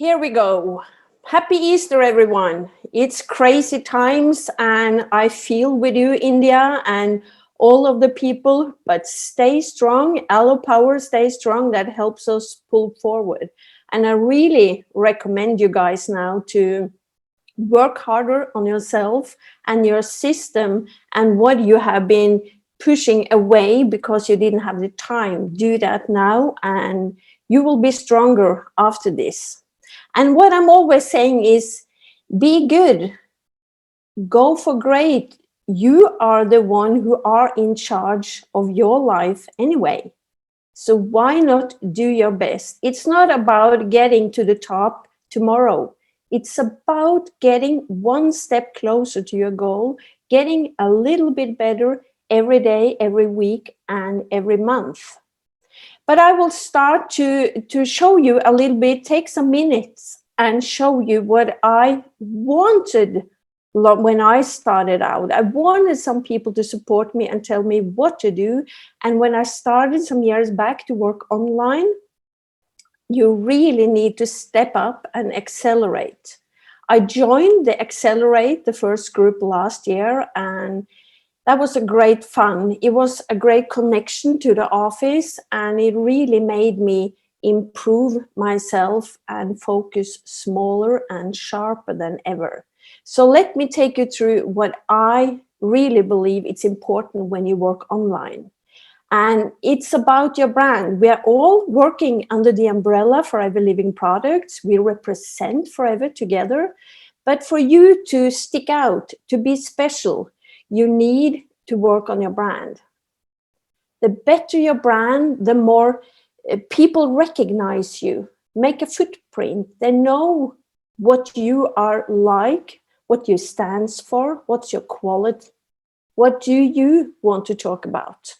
Here we go. Happy Easter, everyone. It's crazy times, and I feel with you, India, and all of the people, but stay strong. Aloe Power, stay strong. That helps us pull forward. And I really recommend you guys now to work harder on yourself and your system and what you have been pushing away because you didn't have the time. Do that now, and you will be stronger after this. And what I'm always saying is be good, go for great. You are the one who are in charge of your life anyway. So why not do your best? It's not about getting to the top tomorrow. It's about getting one step closer to your goal, getting a little bit better every day, every week, and every month. But I will start to show you a little bit, take some minutes and show you what I wanted when I started out. I wanted some people to support me and tell me what to do. And when I started some years back to work online, you really need to step up and accelerate. I joined the Accelerate, the first group last year, and that was a great fun. It was a great connection to the office, and it really made me improve myself and focus smaller and sharper than ever. So let me take you through what I really believe it's important when you work online. And it's about your brand. We are all working under the umbrella Forever Living Products. We represent Forever together. But for you to stick out, to be special, you need to work on your brand. The better your brand, the more people recognize you, make a footprint. They know what you are like, what you stand for, what's your quality, what do you want to talk about.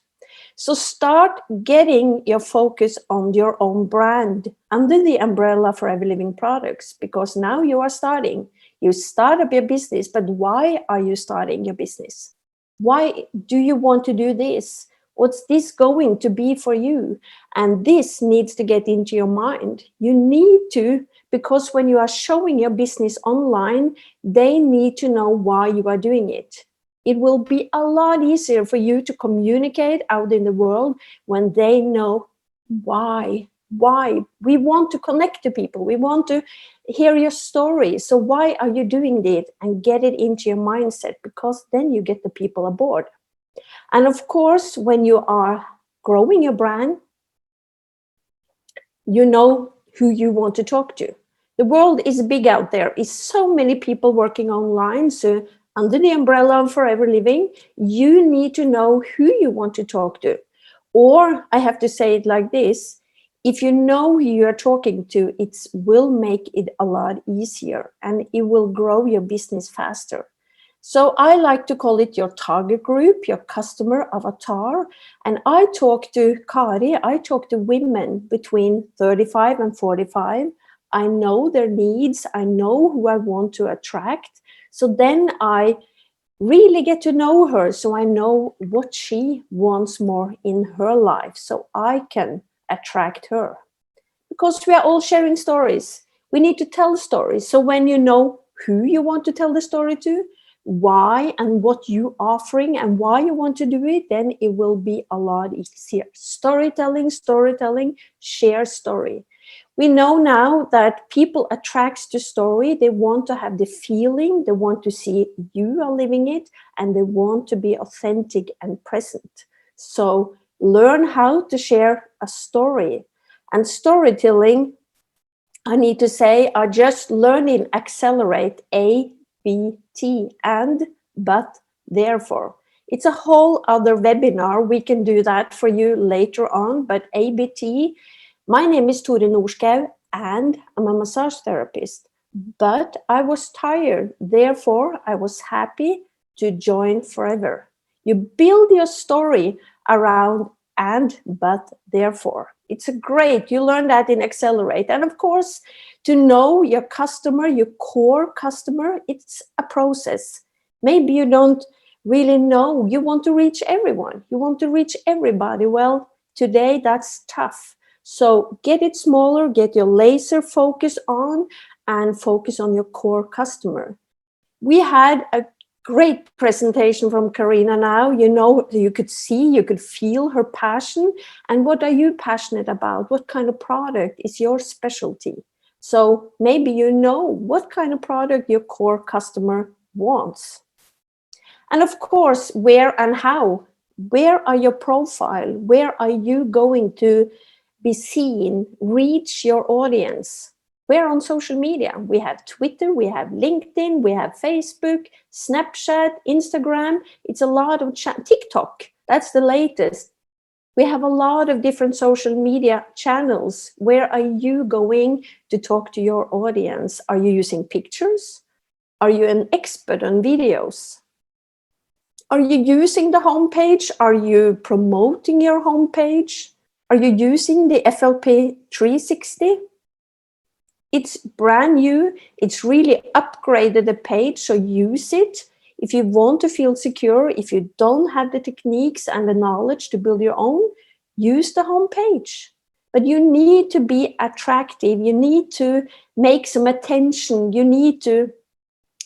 So start getting your focus on your own brand under the umbrella Forever Living Products, because now you are starting. You start up your business, but why are you starting your business? Why do you want to do this? What's this going to be for you? And this needs to get into your mind. You need to, because when you are showing your business online, they need to know why you are doing it. It will be a lot easier for you to communicate out in the world when they know why. Why? We want to connect to people. We want to hear your story. So why are you doing it? And get it into your mindset, because then you get the people aboard. And of course, when you are growing your brand, you know who you want to talk to. The world is big out there. It's so many people working online. So under the umbrella of Forever Living, you need to know who you want to talk to. Or I have to say it like this, if you know who you're talking to, it will make it a lot easier and it will grow your business faster. So I like to call it your target group, your customer avatar. And I talk to Kari, I talk to women between 35 and 45. I know their needs. I know who I want to attract. So then I really get to know her, so I know what she wants more in her life, so I can attract her. Because we are all sharing stories. We need to tell stories. So when you know who you want to tell the story to, why and what you're offering and why you want to do it, then it will be a lot easier. Storytelling, share story. We know now that people attracts to story. They want to have the feeling, they want to see you are living it, and they want to be authentic and present. So learn how to share a story. And storytelling, I need to say, are just learning Accelerate, ABT, and, but, therefore. It's a whole other webinar. We can do that for you later on, but ABT. My name is Torun Nordskaug and I'm a massage therapist, but I was tired. Therefore, I was happy to join Forever. You build your story around and, but, therefore. It's a great, you learn that in Accelerate. And of course, to know your customer, your core customer, it's a process. Maybe you don't really know. You want to reach everyone. You want to reach everybody. Well, today that's tough. So get it smaller, get your laser focus on, and focus on your core customer. We had a great presentation from Karina now. You know, you could see, you could feel her passion. And what are you passionate about? What kind of product is your specialty? So maybe you know what kind of product your core customer wants. And of course, where and how. Where are your profile? Where are you going to be seen, reach your audience? Where on social media? We have Twitter, we have LinkedIn, we have Facebook, Snapchat, Instagram. It's a lot of TikTok. That's the latest. We have a lot of different social media channels. Where are you going to talk to your audience? Are you using pictures? Are you an expert on videos? Are you using the homepage? Are you promoting your homepage? Are you using the FLP 360? It's brand new. It's really upgraded the page, so use it. If you want to feel secure, if you don't have the techniques and the knowledge to build your own, use the homepage. But you need to be attractive. You need to make some attention. You need to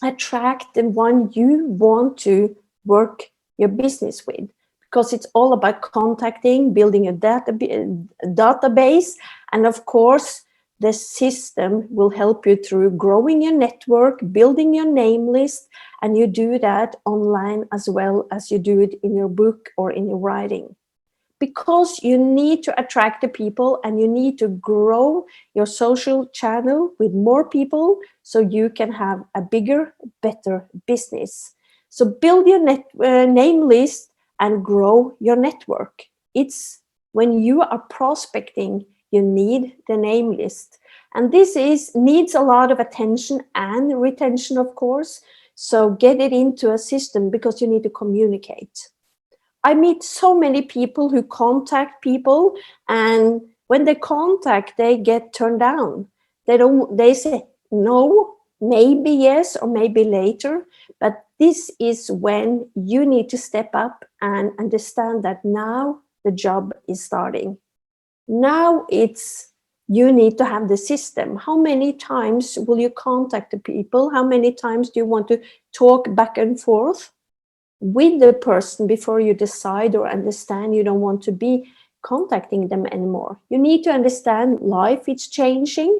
attract the one you want to work your business with, because it's all about contacting, building a database, and of course the system will help you through growing your network, building your name list, and you do that online as well as you do it in your book or in your writing. Because you need to attract the people and you need to grow your social channel with more people so you can have a bigger, better business. So build your name list and grow your network. It's when you are prospecting, you need the name list. And this needs a lot of attention and retention, of course. So get it into a system because you need to communicate. I meet so many people who contact people, and when they contact, they get turned down. They say no, maybe yes, or maybe later. But this is when you need to step up and understand that now the job is starting. Now you need to have the system. How many times will you contact the people? How many times do you want to talk back and forth with the person before you decide or understand you don't want to be contacting them anymore? You need to understand life is changing.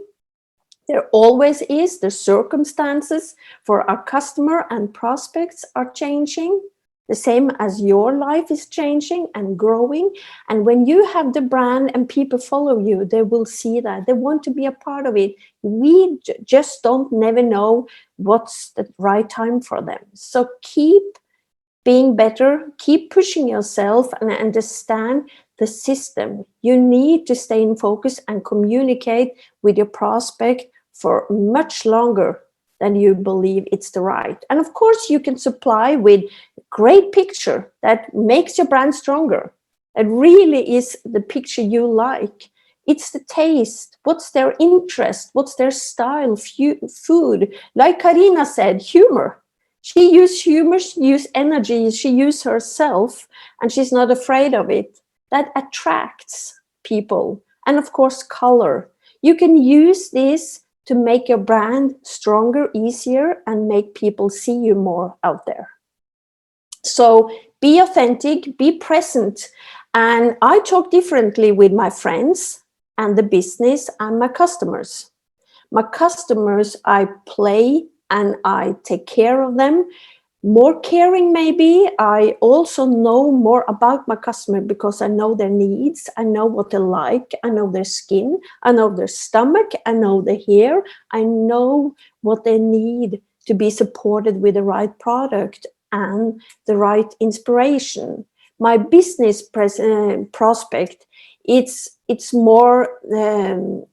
There always is. The circumstances for our customer and prospects are changing, the same as your life is changing and growing. And when you have the brand and people follow you, they will see that. They want to be a part of it. We just don't never know what's the right time for them. So keep being better, keep pushing yourself and understand the system. You need to stay in focus and communicate with your prospect for much longer than you believe it's the right. And of course, you can supply with a great picture that makes your brand stronger. It really is the picture you like. It's the taste. What's their interest? What's their style? Food. Like Karina said, humor. She used humor, she used energy, she used herself, and she's not afraid of it. That attracts people. And of course, color. You can use this to make your brand stronger, easier, and make people see you more out there. So be authentic, be present. And I talk differently with my friends and the business and my customers. My customers, I play and I take care of them. More caring, maybe. I also know more about my customer because I know their needs. I know what they like. I know their skin. I know their stomach. I know their hair. I know what they need to be supported with the right product and the right inspiration. My business prospect, it's more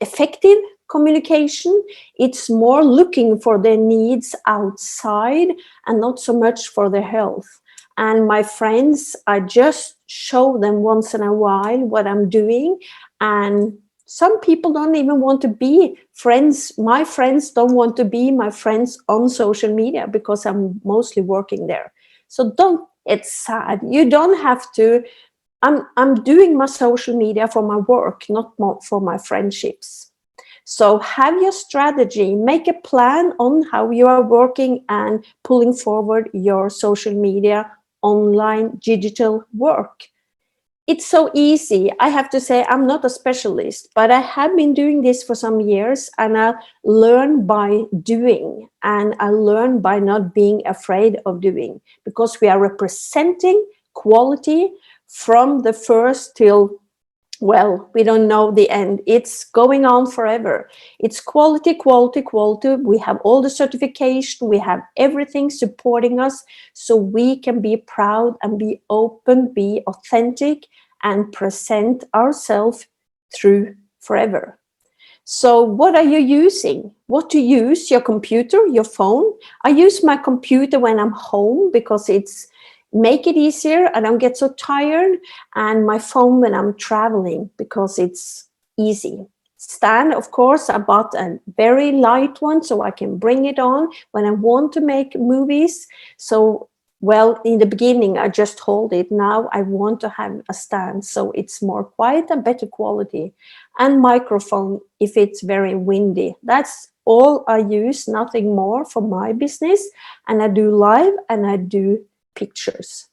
effective communication. It's more looking for their needs outside and not so much for their health. And my friends, I just show them once in a while what I'm doing. And some people don't even want to be friends. My friends don't want to be my friends on social media because I'm mostly working there. So it's sad. You don't have to I'm doing my social media for my work, not more for my friendships. So have your strategy, make a plan on how you are working and pulling forward your social media, online, digital work. It's so easy. I have to say, I'm not a specialist, but I have been doing this for some years, and I learn by doing, and I learn by not being afraid of doing, because we are representing quality from the first till, well, we don't know the end. It's going on forever. It's quality, quality, quality. We have all the certification. We have everything supporting us, so we can be proud and be open, be authentic, and present ourselves through forever. So what are you using? What to use? Your computer, your phone? I use my computer when I'm home because it's make it easier. I don't get so tired. And my phone when I'm traveling because it's easy. Stand, of course, I bought a very light one so I can bring it on when I want to make movies. So, well, in the beginning, I just hold it. Now I want to have a stand so it's more quiet and better quality. And microphone if it's very windy. That's all I use, nothing more for my business. And I do live and I do pictures.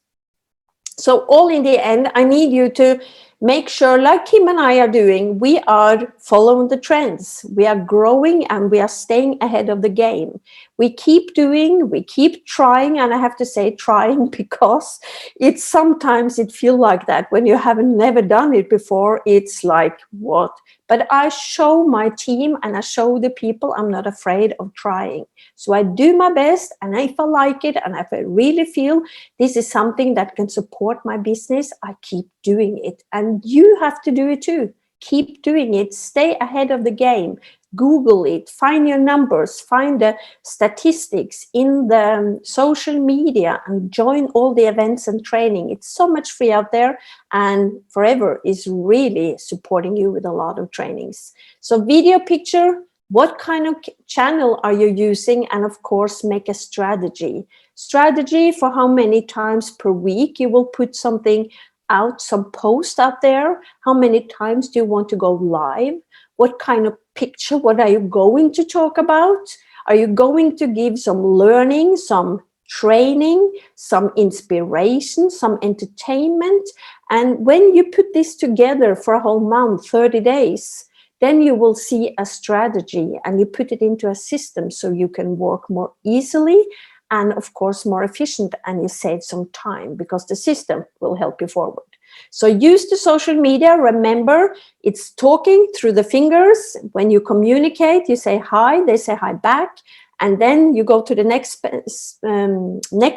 So all in the end, I need you to make sure, like Kim and I are doing, we are following the trends. We are growing and we are staying ahead of the game. We keep doing, we keep trying, and I have to say trying because it's sometimes it feels like that when you haven't never done it before. It's like, what? But I show my team and I show the people I'm not afraid of trying. So I do my best, and if I like it and if I really feel this is something that can support my business, I keep doing it. And you have to do it too. Keep doing it. Stay ahead of the game. Google it. Find your numbers. Find the statistics in the social media and join all the events and training. It's so much free out there, and Forever is really supporting you with a lot of trainings. So video, picture, what kind of channel are you using? And of course, make a strategy. Strategy for how many times per week you will put something out, some post out there. How many times do you want to go live? What kind of picture? What are you going to talk about? Are you going to give some learning, some training, some inspiration, some entertainment? And when you put this together for a whole month, 30 days, then you will see a strategy and you put it into a system so you can work more easily and of course more efficient, and you save some time because the system will help you forward. So use the social media. Remember, it's talking through the fingers. When you communicate, you say hi, they say hi back, and then you go to the next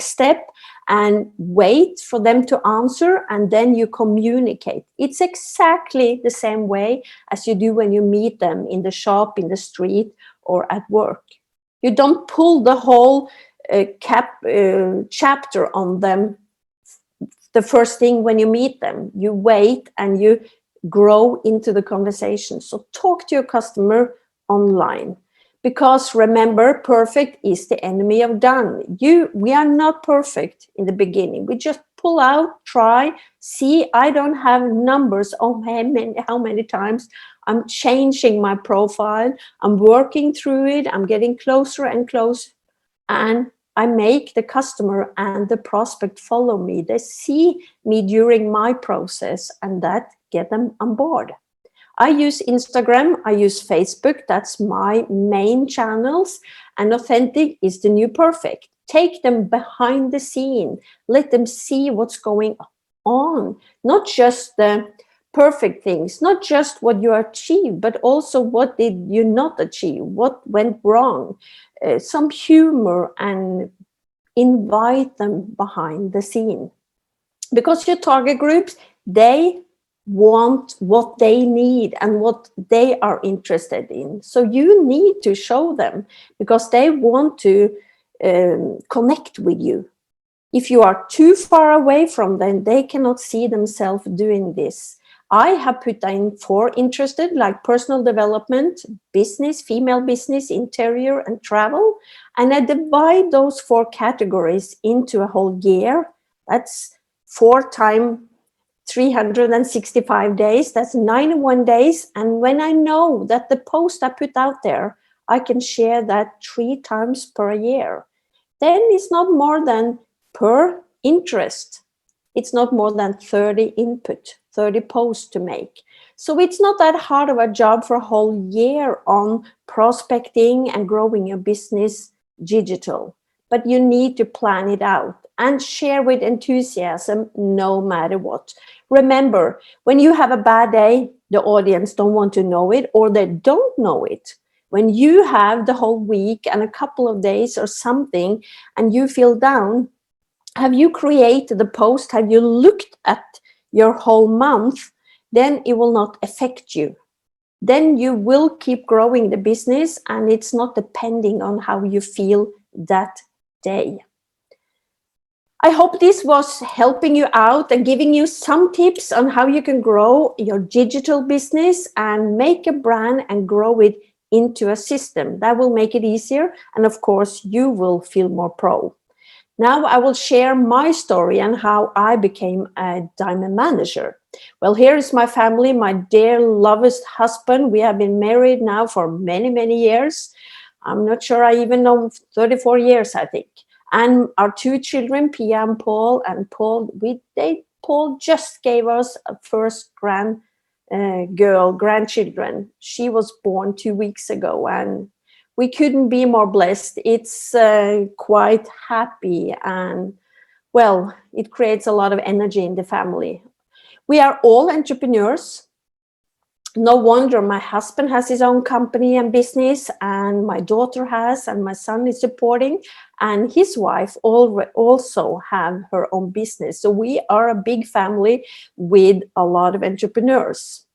step and wait for them to answer, and then you communicate. It's exactly the same way as you do when you meet them in the shop, in the street, or at work. You don't pull the whole chapter on them the first thing when you meet them. You wait and you grow into the conversation. So talk to your customer online, because remember, perfect is the enemy of done. We are not perfect in the beginning. We just pull out, try, see. I don't have numbers on how many times I'm changing my profile. I'm working through it. I'm getting closer and closer, and I make the customer and the prospect follow me. They see me during my process, and that get them on board. I use Instagram, I use Facebook. That's my main channels. And authentic is the new perfect. Take them behind the scene. Let them see what's going on. Not just the perfect things, not just what you achieved, but also what did you not achieve, what went wrong. Some humor, and invite them behind the scene. Because your target groups, they want what they need and what they are interested in. So you need to show them, because they want to connect with you. If you are too far away from them, they cannot see themselves doing this. I have put in 4 interested, like personal development, business, female business, interior, and travel. And I divide those 4 categories into a whole year. That's 4 times 365 days, that's 91 days. And when I know that the post I put out there, I can share that 3 times per year, then it's not more than per interest. It's not more than 30 input, 30 posts to make. So it's not that hard of a job for a whole year on prospecting and growing your business digital. But you need to plan it out and share with enthusiasm no matter what. Remember, when you have a bad day, the audience don't want to know it, or they don't know it. When you have the whole week and a couple of days or something and you feel down, have you created the post? Have you looked at your whole month? Then it will not affect you. Then you will keep growing the business, and it's not depending on how you feel that day. I hope this was helping you out and giving you some tips on how you can grow your digital business and make a brand and grow it into a system. That will make it easier. And of course, you will feel more pro. Now I will share my story and how I became a diamond manager. Well, here is my family, my dear lovest husband. We have been married now for many, many years. I'm not sure I even know, 34 years, I think. And our 2 children, Pia and Paul. And Paul just gave us a first grandchildren. She was born 2 weeks ago, and we couldn't be more blessed. It's quite happy, and well, it creates a lot of energy in the family. We are all entrepreneurs. No wonder my husband has his own company and business, and my daughter has, and my son is supporting, and his wife also have her own business. So we are a big family with a lot of entrepreneurs.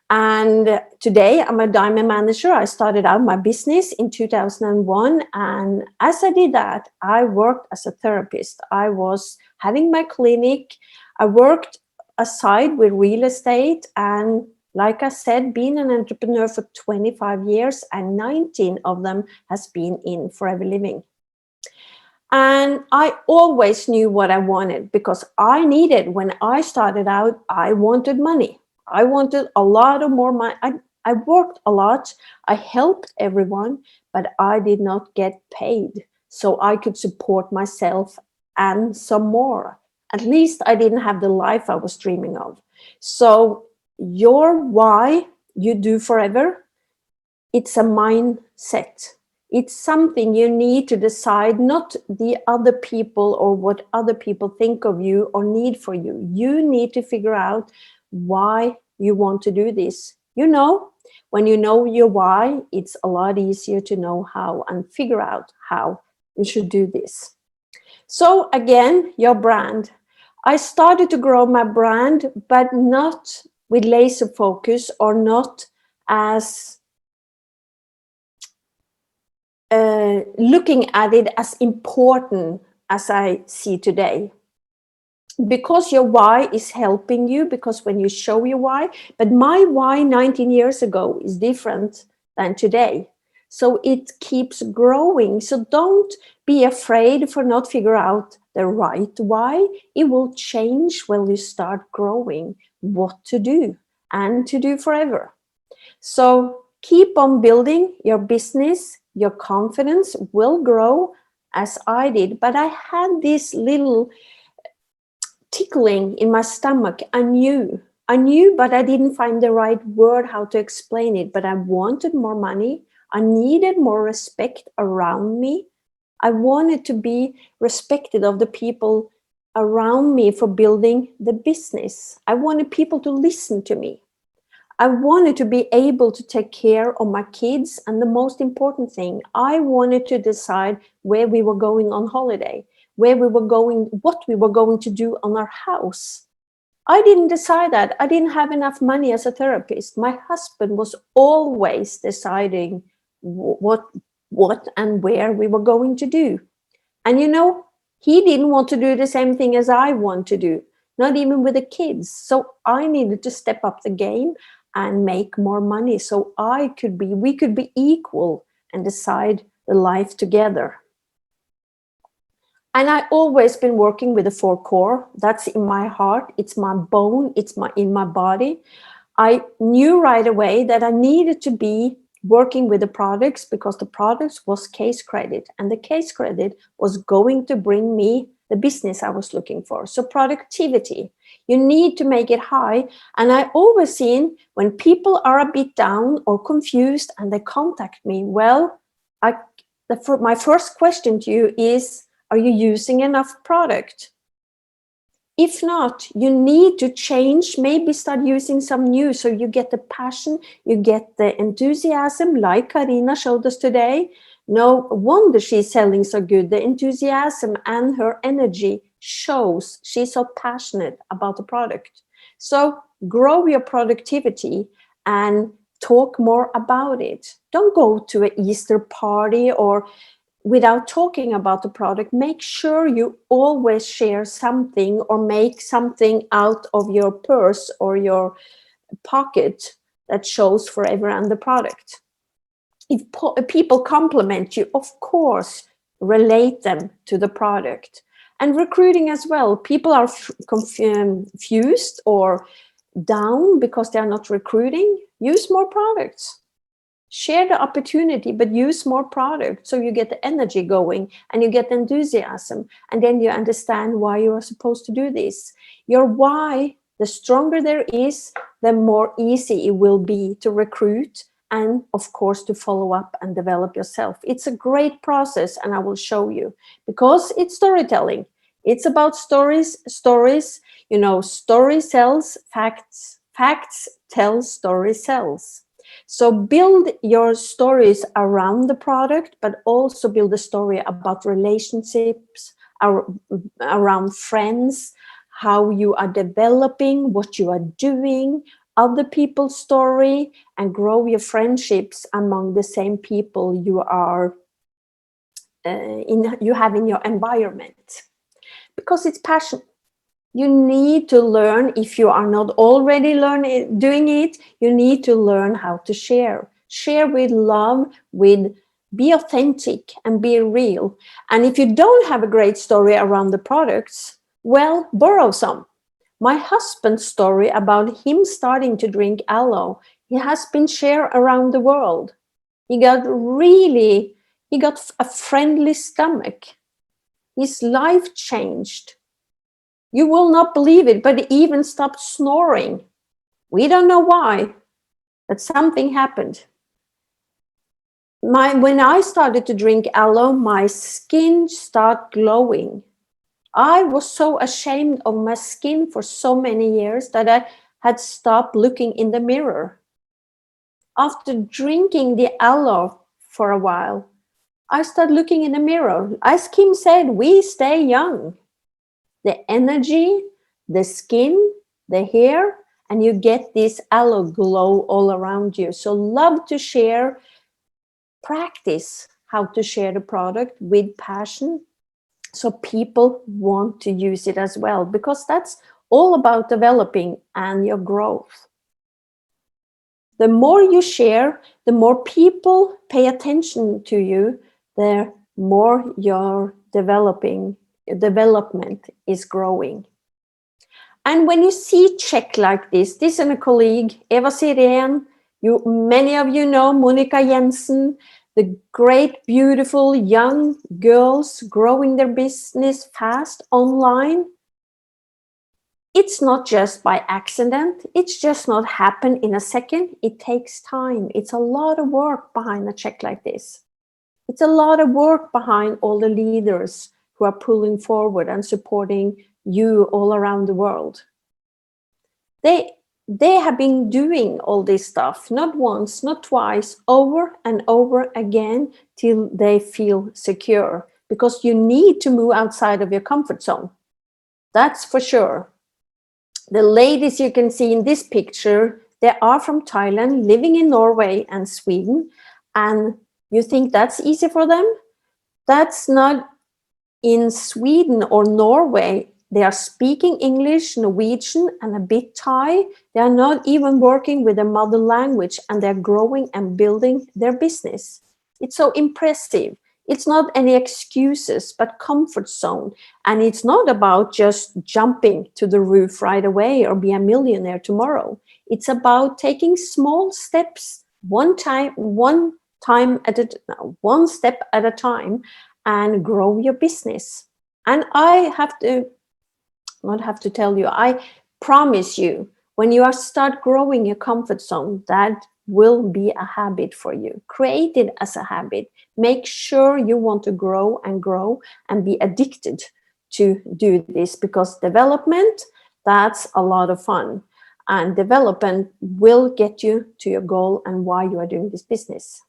And today I'm a diamond manager. I started out my business in 2001. And as I did that, I worked as a therapist. I was having my clinic. I worked aside with real estate. And like I said, being an entrepreneur for 25 years, and 19 of them has been in Forever Living. And I always knew what I wanted, because I needed, when I started out, I wanted money. I wanted a lot of more money. I worked a lot. I helped everyone, but I did not get paid. So I could support myself and some more. At least I didn't have the life I was dreaming of. So your why you do forever, it's a mindset. It's something you need to decide, not the other people or what other people think of you or need for you. You need to figure out why you want to do this. When you know your why, it's a lot easier to know how and figure out how you should do this. So again, your brand. I started to grow my brand, but not with laser focus, or not as looking at it as important as I see today. Because your why is helping you, because when you show your why, but my why 19 years ago is different than today. So it keeps growing. So don't be afraid for not figure out the right why. It will change when you start growing what to do and to do forever. So keep on building your business. Your confidence will grow as I did. But I had this little tickling in my stomach. I knew, but I didn't find the right word how to explain it. But I wanted more money. I needed more respect around me. I wanted to be respected of the people around me for building the business. I wanted people to listen to me. I wanted to be able to take care of my kids. And the most important thing, I wanted to decide where we were going on holiday, where we were going, what we were going to do on our house. I didn't decide that. I didn't have enough money as a therapist. My husband was always deciding what and where we were going to do. And he didn't want to do the same thing as I want to do, not even with the kids. So I needed to step up the game and make more money, so we could be equal and decide the life together. And I always been working with the 4 core. That's in my heart. It's my bone. It's in my body. I knew right away that I needed to be working with the products because the products was case credit, and the case credit was going to bring me the business I was looking for. So productivity, you need to make it high. And I always seen when people are a bit down or confused and they contact me, well, my first question to you is, are you using enough product? If not, you need to change, maybe start using some new, so you get the passion, you get the enthusiasm, like Karina showed us today. No wonder she's selling so good. The enthusiasm and her energy shows she's so passionate about the product. So grow your productivity and talk more about it. Don't go to an Easter party or without talking about the product. Make sure you always share something or make something out of your purse or your pocket that shows for everyone the product. If people compliment you, of course, relate them to the product. And recruiting as well. People are confused or down because they are not recruiting. Use more products. Share the opportunity, but use more product so you get the energy going and you get the enthusiasm. And then you understand why you are supposed to do this. Your why, the stronger there is, the more easy it will be to recruit and, of course, to follow up and develop yourself. It's a great process, and I will show you, because it's storytelling. It's about stories. You know, story sells, facts tell, story sells. So build your stories around the product, but also build a story about relationships, around friends, how you are developing, what you are doing, other people's story, and grow your friendships among the same people you are you have in your environment. Because it's passion. You need to learn, if you are not already doing it, you need to learn how to share. Share with love, be authentic and be real. And if you don't have a great story around the products, well, borrow some. My husband's story about him starting to drink aloe, he has been shared around the world. He got a friendly stomach. His life changed. You will not believe it, but he even stopped snoring. We don't know why, but something happened. When I started to drink aloe, my skin started glowing. I was so ashamed of my skin for so many years that I had stopped looking in the mirror. After drinking the aloe for a while, I started looking in the mirror. As Kim said, we stay young. The energy, the skin, the hair, and you get this aloe glow all around you. So love to share, practice how to share the product with passion so people want to use it as well, because that's all about developing and your growth. The more you share, the more people pay attention to you, the more your development is growing. And when you see check like this is a colleague, Eva Sirén, many of you know Monica Jensen, the great, beautiful young girls growing their business fast online. It's not just by accident. It's just not happen in a second. It takes time. It's a lot of work behind a check like this. It's a lot of work behind all the leaders who are pulling forward and supporting you all around the world. They have been doing all this stuff, not once, not twice, over and over again till they feel secure, because you need to move outside of your comfort zone. That's for sure. The ladies you can see in this picture, they are from Thailand, living in Norway and Sweden. And you think that's easy for them? That's not. In Sweden or Norway, they are speaking English, Norwegian, and a bit Thai. They are not even working with their mother language, and they're growing and building their business. It's so impressive. It's not any excuses, but comfort zone. And it's not about just jumping to the roof right away or be a millionaire tomorrow. It's about taking small steps, one step at a time, and grow your business. And I promise you, when you start growing your comfort zone, that will be a habit for you. Create it as a habit. Make sure you want to grow and be addicted to do this, because development, that's a lot of fun. And development will get you to your goal and why you are doing this business.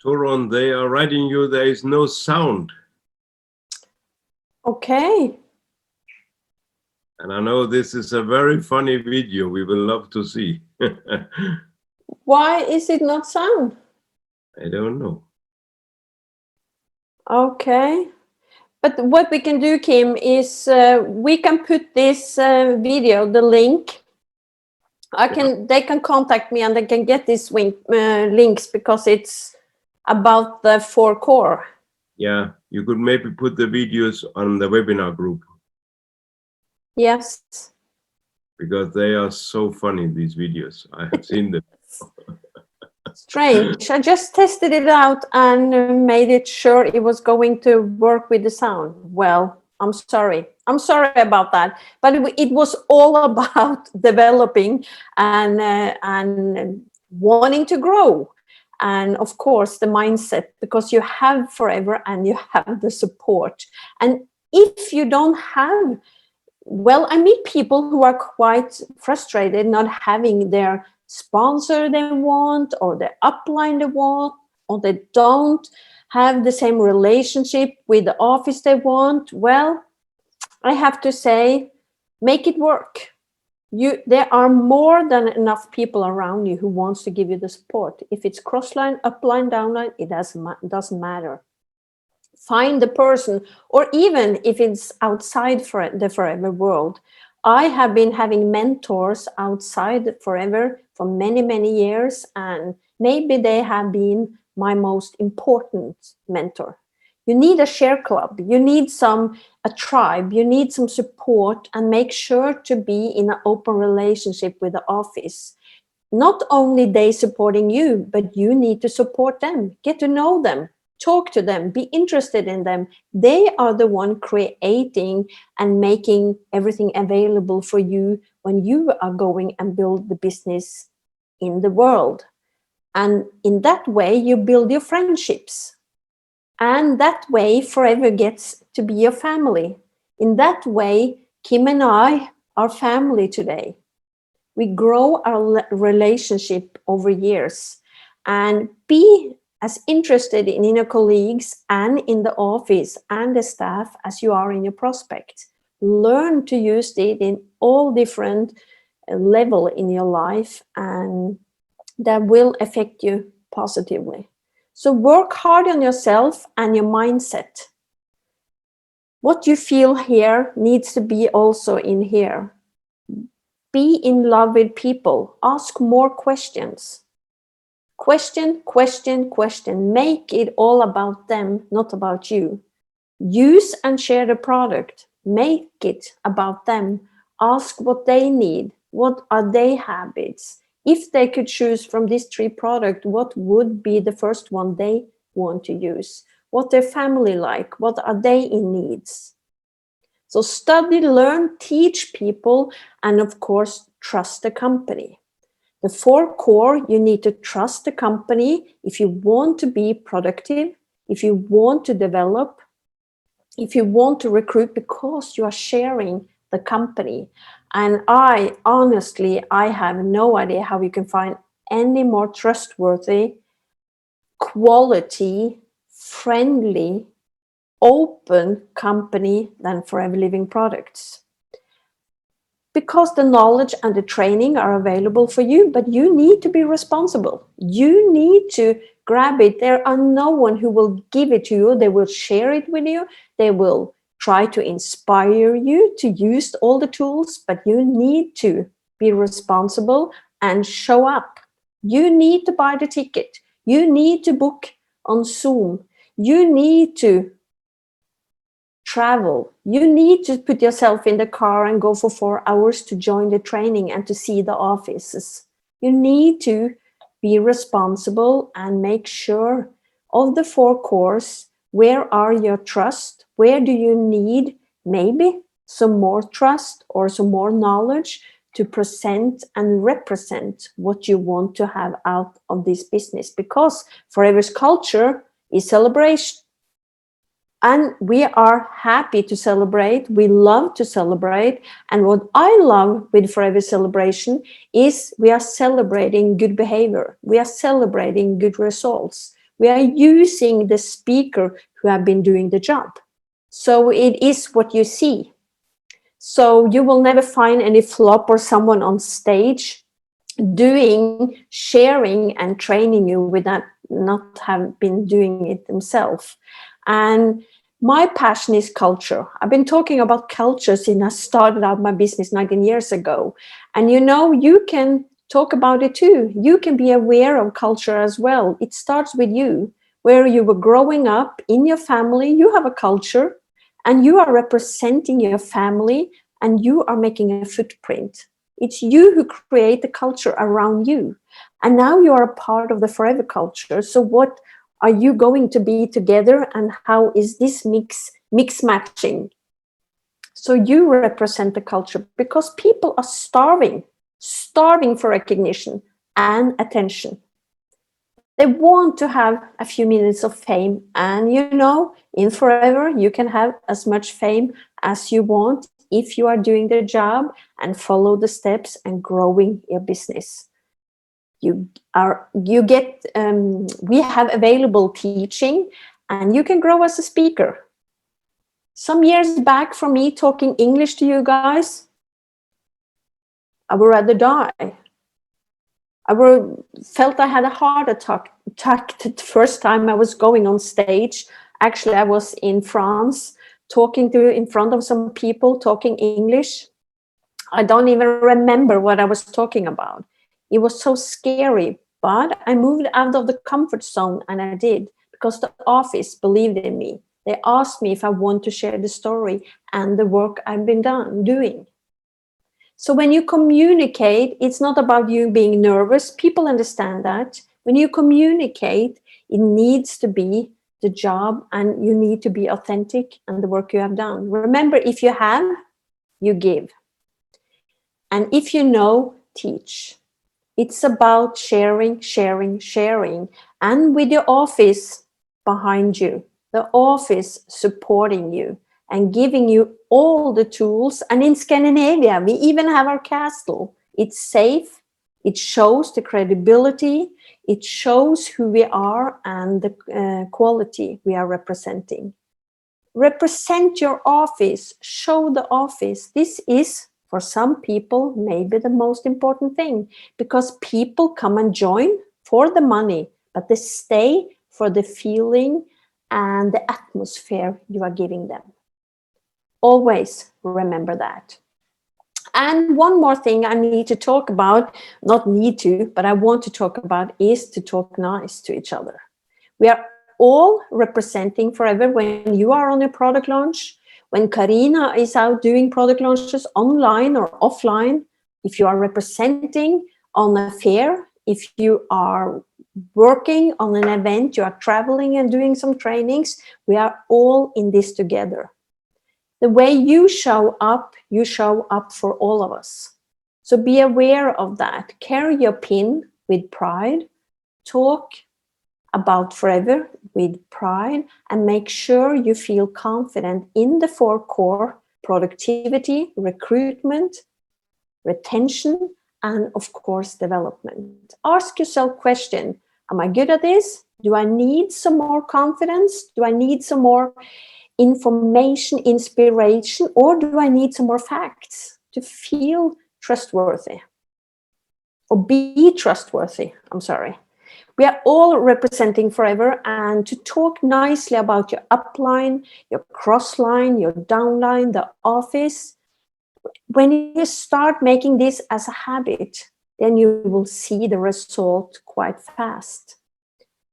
Torun, they are writing you there is no sound. Okay. And I know this is a very funny video. We will love to see. Why is it not sound? I don't know. Okay. But what we can do, Kim, is we can put this video, the link. They can contact me and they can get these links, because it's about the 4 core. Yeah, you could maybe put the videos on the webinar group. Yes. Because they are so funny, these videos. I have seen them. Strange. I just tested it out and made it sure it was going to work with the sound. Well, I'm sorry. I'm sorry about that. But it was all about developing and wanting to grow. And of course, the mindset, because you have forever and you have the support. And if you don't have, well, I meet people who are quite frustrated not having their sponsor they want, or the upline they want, or they don't have the same relationship with the office they want. Well, I have to say, make it work. There are more than enough people around you who wants to give you the support. If it's crossline, upline, downline, it doesn't matter. Find the person, or even if it's outside for the forever world. I have been having mentors outside forever for many, many years, and maybe they have been my most important mentor. You need a share club, you need a tribe, you need some support, and make sure to be in an open relationship with the office. Not only they supporting you, but you need to support them, get to know them, talk to them, be interested in them. They are the one creating and making everything available for you when you are going and build the business in the world. And in that way, you build your friendships. And that way, forever gets to be your family. In that way, Kim and I are family today. We grow our relationship over years, and be as interested in your colleagues and in the office and the staff as you are in your prospect. Learn to use it in all different level in your life, and that will affect you positively. So work hard on yourself and your mindset. What you feel here needs to be also in here. Be in love with people. Ask more questions. Question. Make it all about them, not about you. Use and share the product. Make it about them. Ask what they need. What are their habits? If they could choose from these 3 products, what would be the first one they want to use? What their family like? What are they in needs? So study, learn, teach people, and of course, trust the company. The 4 core, you need to trust the company if you want to be productive, if you want to develop, if you want to recruit, because you are sharing the company. And I have no idea how you can find any more trustworthy, quality, friendly, open company than Forever Living Products. Because the knowledge and the training are available for you, but you need to be responsible. You need to grab it. There are no one who will give it to you. They will share it with you. They will try to inspire you to use all the tools, but you need to be responsible and show up. You need to buy the ticket. You need to book on Zoom. You need to travel. You need to put yourself in the car and go for 4 hours to join the training and to see the offices. You need to be responsible and make sure of the 4 cores, where are your trust? Where do you need maybe some more trust or some more knowledge to present and represent what you want to have out of this business? Because Forever's culture is celebration. And we are happy to celebrate. We love to celebrate. And what I love with Forever Celebration is we are celebrating good behavior. We are celebrating good results. We are using the speaker who have been doing the job. So it is what you see. So you will never find any flop or someone on stage doing, sharing and training you without not have been doing it themselves. And my passion is culture. I've been talking about culture since I started out my business 19 years ago. And you can talk about it too. You can be aware of culture as well. It starts with you, where you were growing up in your family. You have a culture and you are representing your family and you are making a footprint. It's you who create the culture around you. And now you are a part of the Forever culture. So what are you going to be together, and how is this mix matching? So you represent the culture, because people are starving for recognition and attention. They want to have a few minutes of fame, and in Forever you can have as much fame as you want if you are doing the job and follow the steps and growing your business. We have available teaching, and you can grow as a speaker. Some years back, from me talking English to you guys, I would rather die. Felt I had a heart attack the first time I was going on stage. Actually, I was in France talking in front of some people, talking English. I don't even remember what I was talking about. It was so scary, but I moved out of the comfort zone, and I did, because the office believed in me. They asked me if I want to share the story and the work I've been doing. So when you communicate, it's not about you being nervous. People understand that. When you communicate, it needs to be the job, and you need to be authentic and the work you have done. Remember, if you have, you give. And if you know, teach. It's about sharing, and with your office behind you, the office supporting you and giving you all the tools. And in Scandinavia, we even have our castle. It's safe. It shows the credibility. It shows who we are and the quality we are representing. Represent your office. Show the office. This is, for some people, maybe the most important thing, because people come and join for the money, but they stay for the feeling and the atmosphere you are giving them. Always remember that. And one more thing I need to talk about, not need to, but I want to talk about, is to talk nice to each other. We are all representing Forever. When you are on a product launch, when Karina is out doing product launches online or offline, if you are representing on a fair, if you are working on an event, you are traveling and doing some trainings, we are all in this together. The way you show up for all of us. So be aware of that. Carry your pin with pride. Talk about forever with pride, and make sure you feel confident in the 4 core: productivity, recruitment, retention, and of course development. Ask yourself question: am I good at this? Do I need some more confidence? Do I need some more information, inspiration, or do I need some more facts to feel trustworthy or be trustworthy? I'm sorry. We are all representing forever, and to talk nicely about your upline, your crossline, your downline, the office. When you start making this as a habit, then you will see the result quite fast.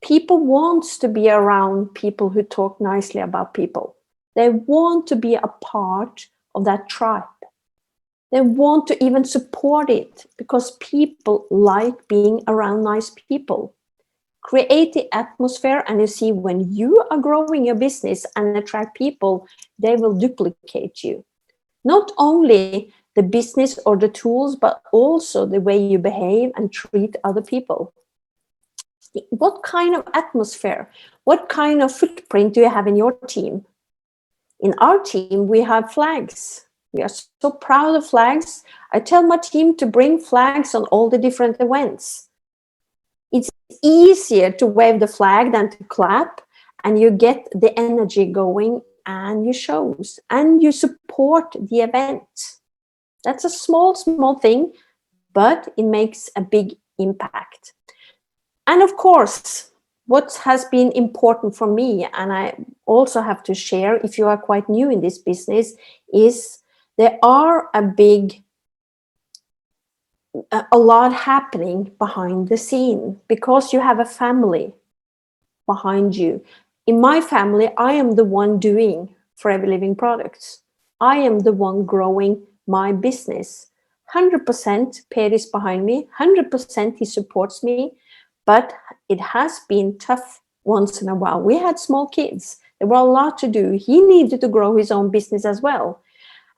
People want to be around people who talk nicely about people. They want to be a part of that tribe. They want to even support it because people like being around nice people. Create the atmosphere, and you see, when you are growing your business and attract people, they will duplicate you. Not only the business or the tools, but also the way you behave and treat other people. What kind of atmosphere, what kind of footprint do you have in your team? In our team, we have flags. We are so proud of flags. I tell my team to bring flags on all the different events. It's easier to wave the flag than to clap, and you get the energy going, and you shows, and you support the event. That's a small thing, but it makes a big impact. And of course, what has been important for me, and I also have to share if you are quite new in this business, is there are a lot happening behind the scene, because you have a family behind you. In my family, I am the one doing Forever Living products. I am the one growing my business. 100% Per is behind me, 100% he supports me, but it has been tough once in a while. We had small kids. There were a lot to do. He needed to grow his own business as well.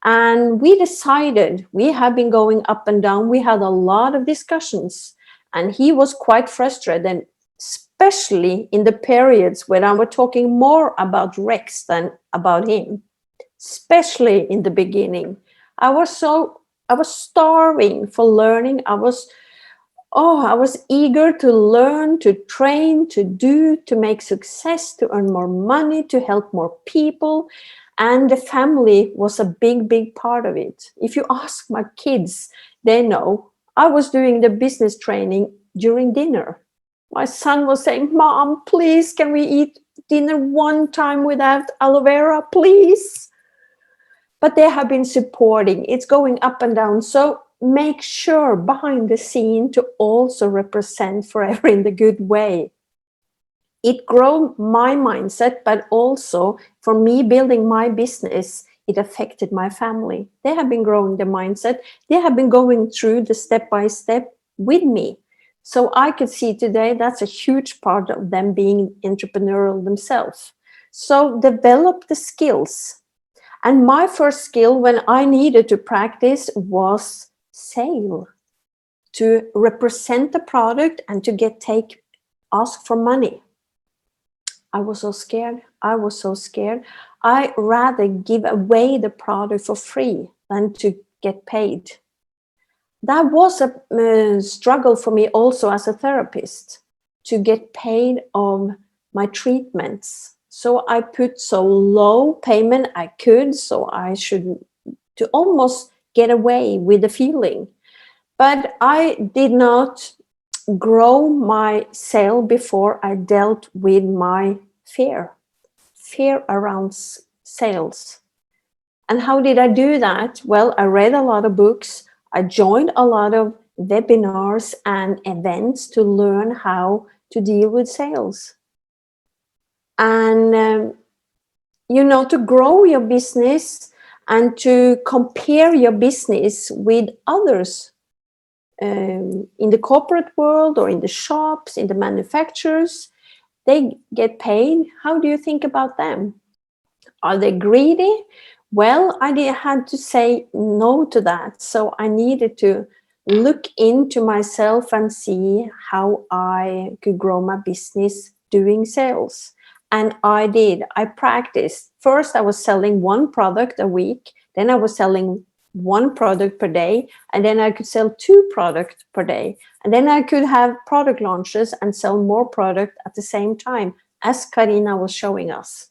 And we decided, we have been going up and down. We had a lot of discussions, and he was quite frustrated, and especially in the periods when I was talking more about Rex than about him, especially in the beginning. I was starving for learning. I was eager to learn, to train, to do, to make success, to earn more money, to help more people. And the family was a big part of it. If you ask my kids, they know I was doing the business training during dinner. My son was saying, "Mom, please, can we eat dinner one time without aloe vera, please?" But they have been supporting. It's going up and down. So make sure behind the scene to also represent forever in the good way. It grew my mindset, but also for me building my business, it affected my family. They have been growing the mindset. They have been going through the step by step with me. So I could see today that's a huge part of them being entrepreneurial themselves. So develop the skills. And my first skill when I needed to practice was sale, to represent the product and to ask for money. I was so scared. I rather give away the product for free than to get paid. That was a struggle for me also as a therapist, to get paid on my treatments. So I put so low payment I could, so I should to almost get away with the feeling. But I did not grow my sale before I dealt with my fear around sales. And how did I do that? Well, I read a lot of books. I joined a lot of webinars and events to learn how to deal with sales. And, to grow your business and to compare your business with others in the corporate world or in the shops, in the manufacturers, they get paid. How do you think about them? Are they greedy? Well, I had to say no to that. So I needed to look into myself and see how I could grow my business doing sales. And I did. I practiced. First, I was selling one product a week. Then I was selling one product per day. And then I could sell two products per day. And then I could have product launches and sell more product at the same time, as Karina was showing us.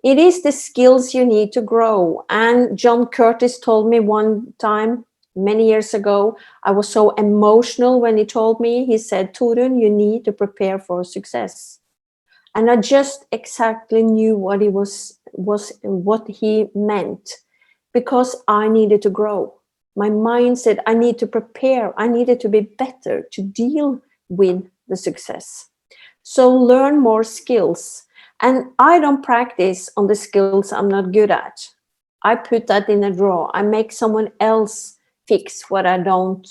It is the skills you need to grow. And John Curtis told me one time, many years ago, I was so emotional when he told me, he said, Torun, you need to prepare for success. And I just exactly knew what he what he meant, because I needed to grow. My mind said I need to prepare. I needed to be better to deal with the success. So learn more skills. And I don't practice on the skills I'm not good at. I put that in a drawer. I make someone else fix what I don't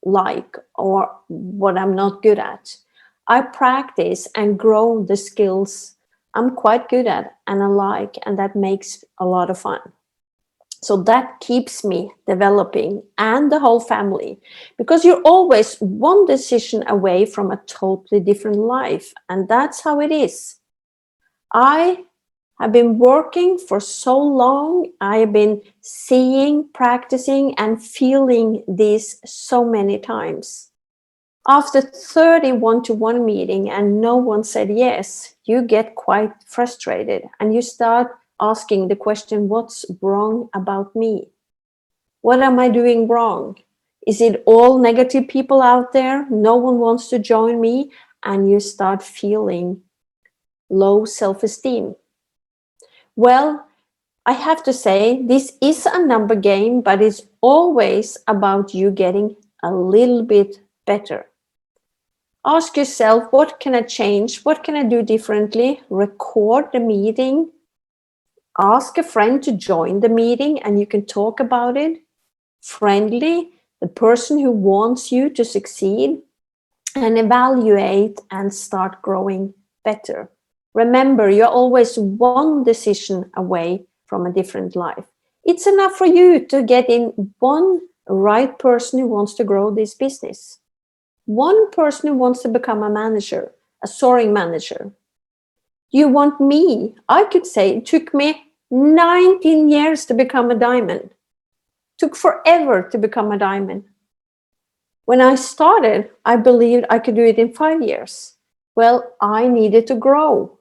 like or what I'm not good at. I practice and grow the skills I'm quite good at and I like, and that makes a lot of fun. So that keeps me developing, and the whole family, because you're always one decision away from a totally different life. And that's how it is. I have been working for so long. I have been seeing, practicing, and feeling this so many times. After 30 one-to-one meeting and no one said yes, you get quite frustrated and you start asking the question, what's wrong about me? What am I doing wrong? Is it all negative people out there? No one wants to join me, and you start feeling low self-esteem. Well, I have to say, this is a number game, but it's always about you getting a little bit better. Ask yourself, what can I change? What can I do differently? Record the meeting. Ask a friend to join the meeting and you can talk about it. Friendly, the person who wants you to succeed, and evaluate and start growing better. Remember, you're always one decision away from a different life. It's enough for you to get in one right person who wants to grow this business. One person who wants to become a manager, a soaring manager. You want me? I could say it took me 19 years to become a diamond. Took forever to become a diamond. When I started, I believed I could do it in 5 years. Well, I needed to grow.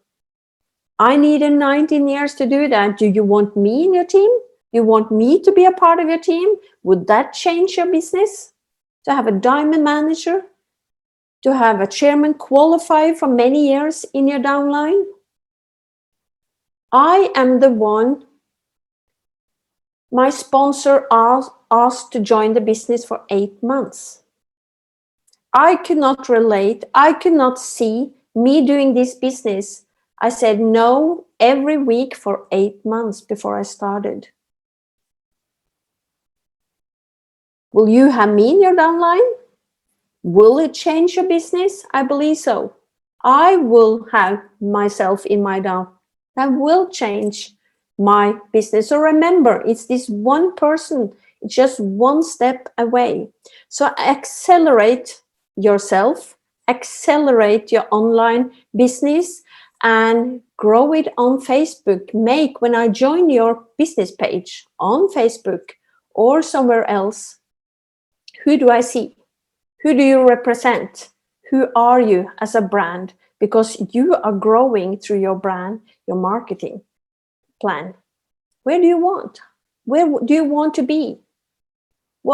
I needed 19 years to do that. Do you want me in your team? You want me to be a part of your team? Would that change your business? To have a diamond manager? To have a chairman qualified for many years in your downline? I am the one. My sponsor asked to join the business for 8 months. I could not relate. I could not see me doing this business. I said no every week for 8 months before I started. Will you have me in your downline? Will it change your business? I believe so. I will have myself in my down. That will change my business. So remember, it's this one person, it's just one step away. So accelerate yourself, accelerate your online business, and grow it on Facebook. When I join your business page on Facebook or somewhere else, who do I see? Who do you represent? Who are you as a brand? Because you are growing through your brand, your marketing plan. Where do you want? Where do you want to be?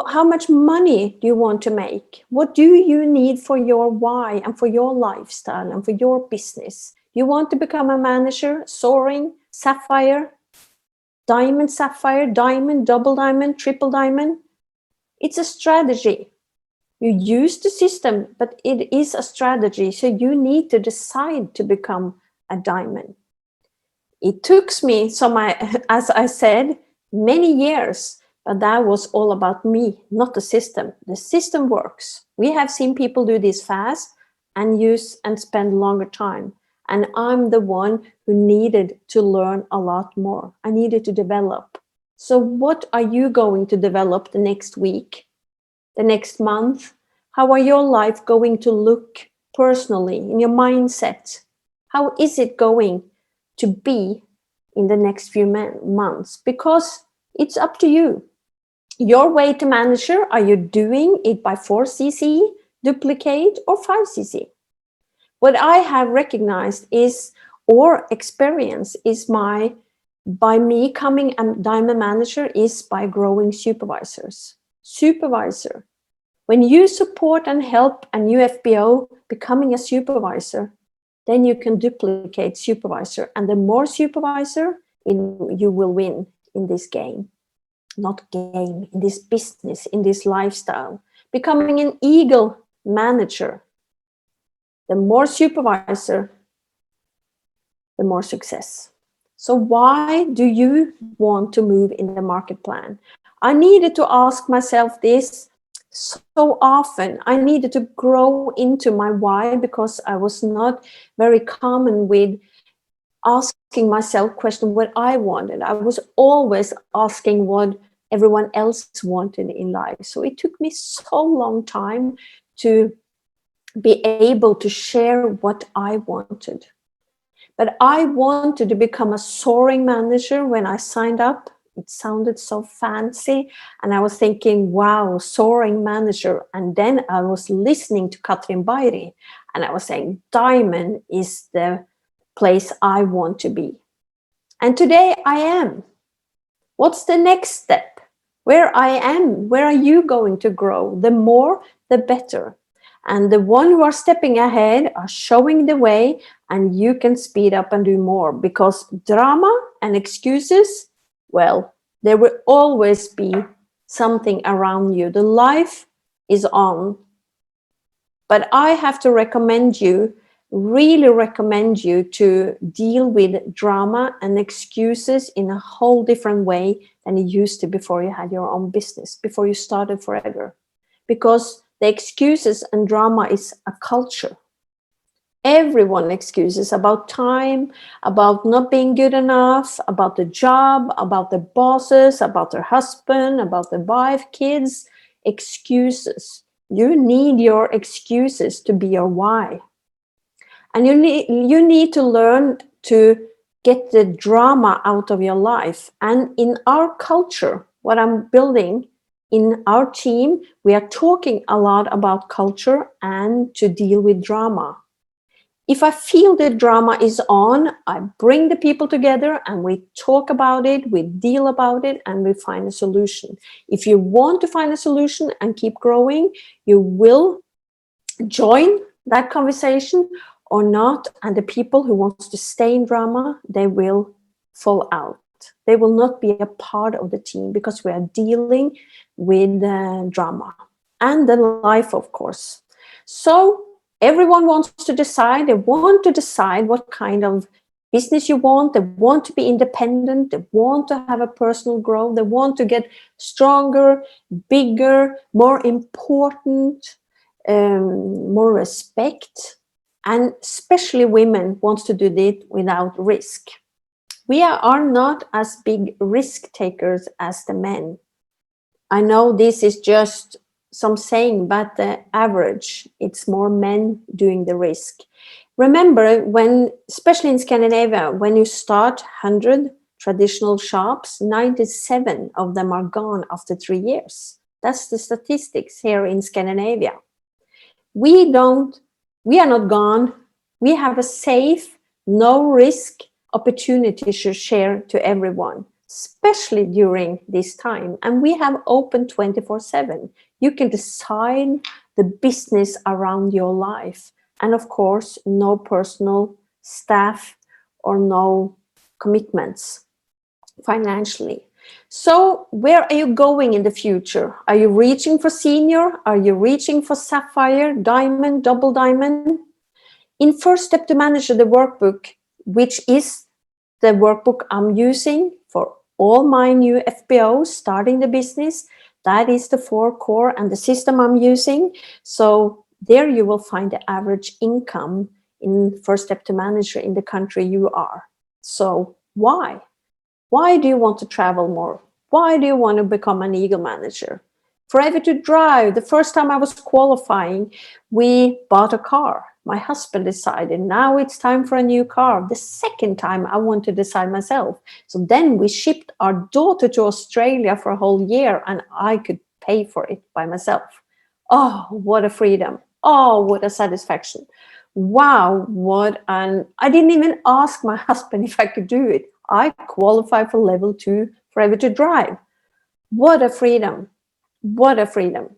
How much money do you want to make? What do you need for your why and for your lifestyle and for your business? You want to become a manager, soaring, sapphire, diamond, double diamond, triple diamond? It's a strategy. You use the system, but it is a strategy. So you need to decide to become a diamond. It took me, as I said, many years, but that was all about me, not the system. The system works. We have seen people do this fast and use and spend longer time. And I'm the one who needed to learn a lot more. I needed to develop. So what are you going to develop the next week? the next month? How are your life going to look personally in your mindset? How is it going to be in the next few months? Because it's up to you. Your way to manager, are you doing it by 4cc, duplicate, or 5cc? What I have recognized is, or experience is by me coming a diamond manager is by growing supervisors. Supervisor. When you support and help a new FBO becoming a supervisor, then you can duplicate supervisor. And the more supervisor, you will win in this game. Not game, in this business, in this lifestyle. Becoming an eagle manager. The more supervisor, the more success. So why do you want to move in the market plan? I needed to ask myself this so often. I needed to grow into my why, because I was not very common with asking myself question what I wanted. I was always asking what everyone else wanted in life. So it took me so long time to be able to share what I wanted. But I wanted to become a soaring manager when I signed up. It sounded so fancy. And I was thinking, wow, soaring manager. And then I was listening to Katrin Bairi, and I was saying, diamond is the place I want to be. And today I am. What's the next step? Where I am, where are you going to grow? The more, the better. And the one who are stepping ahead are showing the way, and you can speed up and do more, because drama and excuses, well, there will always be something around you. The life is on. But I have to really recommend you to deal with drama and excuses in a whole different way than you used to before you had your own business, before you started forever. Because the excuses and drama is a culture. Everyone excuses about time, about not being good enough, about the job, about the bosses, about their husband, about the wife, kids. Excuses. You need your excuses to be your why. And you need to learn to get the drama out of your life. And in our culture, what I'm building in our team, we are talking a lot about culture and to deal with drama. If I feel the drama is on, I bring the people together and we talk about it, we deal about it, and we find a solution. If you want to find a solution and keep growing, you will join that conversation or not. And the people who want to stay in drama, they will fall out. They will not be a part of the team, because we are dealing with drama and the life, of course. So everyone wants to decide. They want to decide what kind of business you want. They want to be independent. They want to have a personal growth. They want to get stronger, bigger, more important, more respect. And especially women want to do it without risk. We are not as big risk takers as the men. I know this is just some saying, but the average, it's more men doing the risk. Remember, when, especially in Scandinavia, when you start 100 traditional shops, 97 of them are gone after 3 years. That's the statistics here in Scandinavia. We are not gone. We have a safe, no risk opportunity to share to everyone, especially during this time. And we have open 24/7. You can design the business around your life. And of course, no personal staff or no commitments financially. So where are you going in the future? Are you reaching for senior? Are you reaching for sapphire, diamond, double diamond? In First Step to Manager, the workbook, which is the workbook I'm using for all my new FBOs starting the business, that is the 4 core and the system I'm using. So there you will find the average income in First Step to Manager in the country you are. So why? Why do you want to travel more? Why do you want to become an eagle manager? Forever to Drive, the first time I was qualifying, we bought a car. My husband decided now it's time for a new car. The second time I want to decide myself. So then we shipped our daughter to Australia for a whole year and I could pay for it by myself. Oh, what a freedom. Oh, what a satisfaction. Wow, I didn't even ask my husband if I could do it. I qualified for level 2 Forever to Drive. What a freedom. What a freedom.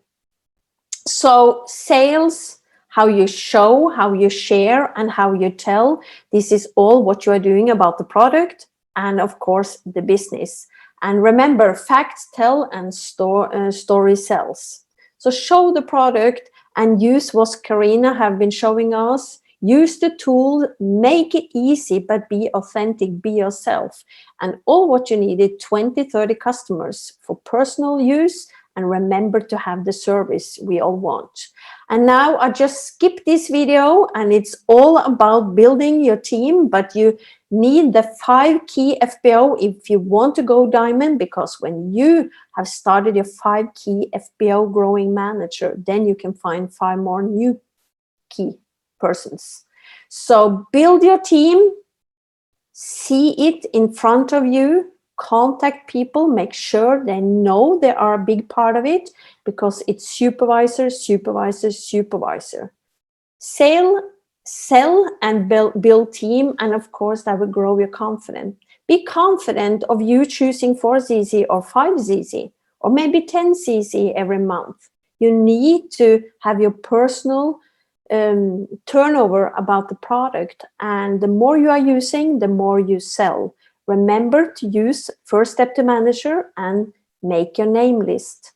So sales, how you show, how you share, and how you tell, this is all what you are doing about the product and, of course, the business. And remember, facts tell and story sells. So show the product and use what Karina have been showing us. Use the tool, make it easy, but be authentic, be yourself. And all what you needed, 20, 30 customers for personal use, and remember to have the service we all want. And now I just skip this video and it's all about building your team, but you need the 5 key FBO if you want to go diamond, because when you have started your 5 key FBO growing manager, then you can find 5 more new key persons. So build your team, see it in front of you, contact people, make sure they know they are a big part of it, because it's supervisor, supervisor, supervisor. Sell and build team, and of course that will grow your confidence. Be confident of you choosing 4 ZZ or 5 ZZ or maybe 10 ZZ every month. You need to have your personal turnover about the product, and the more you are using, the more you sell. Remember to use first step to manager and make your name list.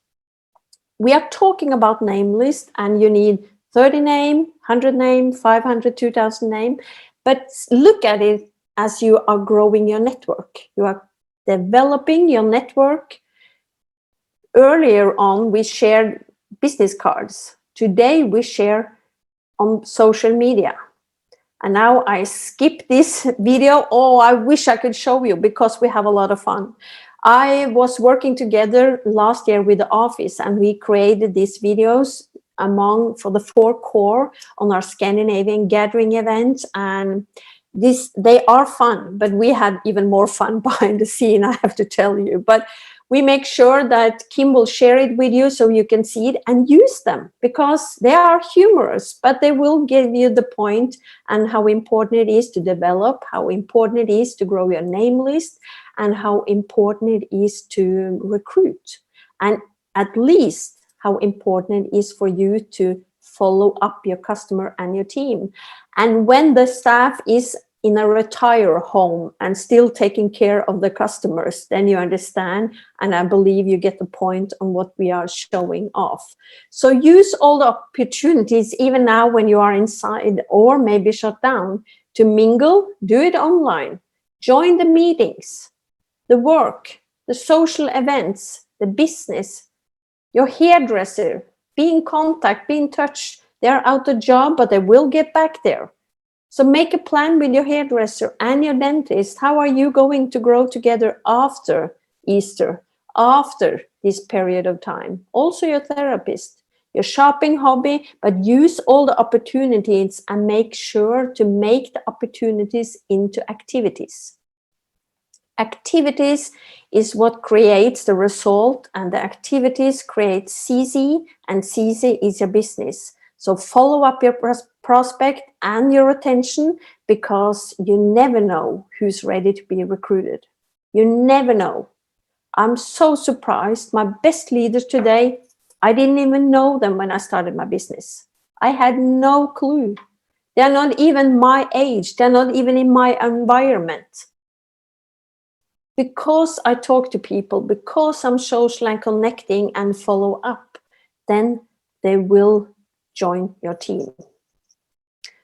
We are talking about name list, and you need 30 name, 100 name, 500, 2000 name, but look at it as you are growing your network. You are developing your network. Earlier on, we shared business cards. Today, we share on social media. And now I skip this video. Oh, I wish I could show you, because we have a lot of fun. I was working together last year with the office, and we created these videos for the 4 core on our Scandinavian gathering events. And they are fun, but we had even more fun behind the scene, I have to tell you. But we make sure that Kim will share it with you so you can see it and use them, because they are humorous, but they will give you the point and how important it is to develop, how important it is to grow your name list, and how important it is to recruit. And at least how important it is for you to follow up your customer and your team. And when the staff is in a retire home and still taking care of the customers, then you understand, and I believe you get the point on what we are showing off. So use all the opportunities, even now when you are inside or maybe shut down, to mingle. Do it online. Join the meetings, the work, the social events, the business, your hairdresser. Be in contact, be in touch. They're out of job, but they will get back there. So make a plan with your hairdresser and your dentist. How are you going to grow together after Easter, after this period of time? Also your therapist, your shopping hobby, but use all the opportunities and make sure to make the opportunities into activities. Activities is what creates the result, and the activities create CZ, and CZ is your business. So follow up your prospect and your retention, because you never know who's ready to be recruited. You never know. I'm so surprised. My best leaders today, I didn't even know them when I started my business. I had no clue. They're not even my age. They're not even in my environment. Because I talk to people, because I'm social and connecting and follow up, then they will join your team.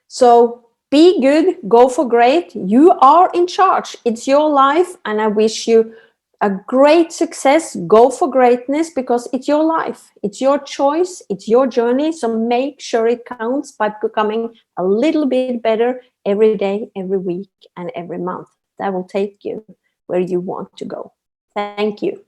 So be good, go for great. You are in charge. It's your life, and I wish you a great success. Go for greatness, because it's your life. It's your choice. It's your journey. So make sure it counts by becoming a little bit better every day, every week, and every month. That will take you where you want to go. Thank you.